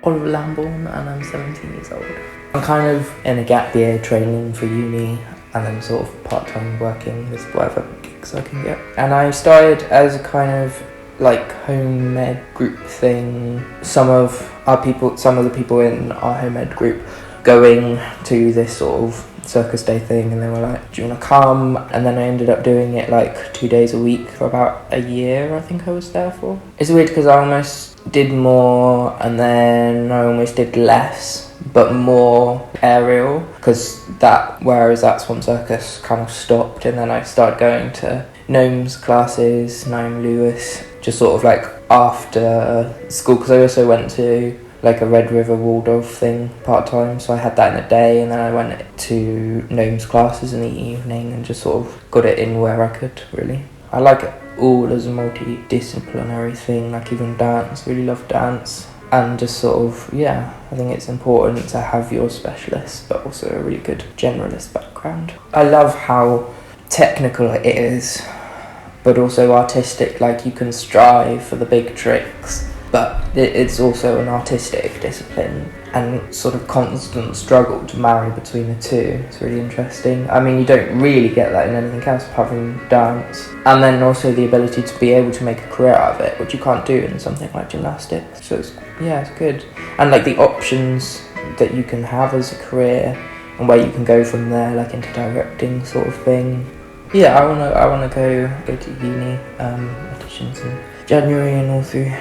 Oliver Lambourne and I'm 17 years old. I'm kind of in a gap year training for uni and then sort of part-time working with whatever gigs I can get. And I started as a kind of like home ed group thing. Some of the people in our home ed group going to this sort of Circus Day thing, and they were like, do you want to come? And then I ended up doing it like 2 days a week for about a year, I think I was there for. It's weird because I almost did more and then I almost did less, but more aerial, because where I was at Swan Circus kind of stopped, and then I started going to Gnomes classes, Naomi Lewis, just sort of like after school, because I also went to like a Red River Waldorf thing part-time, so I had that in the day, and then I went to Gnomes classes in the evening and just sort of got it in where I could, really. I like it all as a multidisciplinary thing, like even dance, really love dance, and just sort of, yeah, I think it's important to have your specialist but also a really good generalist background. I love how technical it is, but also artistic, like you can strive for the big tricks, but it's also an artistic discipline and sort of constant struggle to marry between the two. It's really interesting. I mean, you don't really get that in anything else apart from dance. And then also the ability to be able to make a career out of it, which you can't do in something like gymnastics. So it's good. And like the options that you can have as a career and where you can go from there, like into directing sort of thing. Yeah, I wanna go to uni, auditions in January and all through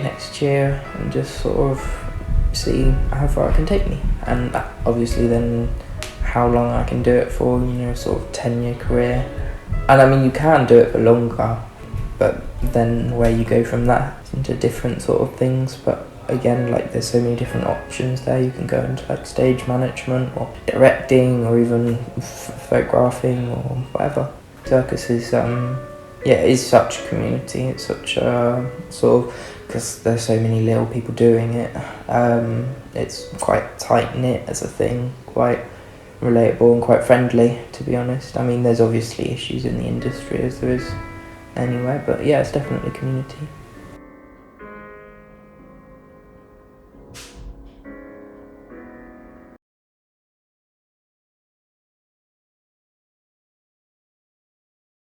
next year, and just sort of see how far it can take me, and obviously then how long I can do it for, sort of 10-year career. And I mean, you can do it for longer, but then where you go from that into different sort of things. But again, like there's so many different options there. You can go into like stage management or directing or even photographing or whatever. Circus is it's such a community. It's such a sort of, because there's so many little people doing it. It's quite tight-knit as a thing, quite relatable and quite friendly, to be honest. I mean, there's obviously issues in the industry as there is anywhere, but yeah, it's definitely a community.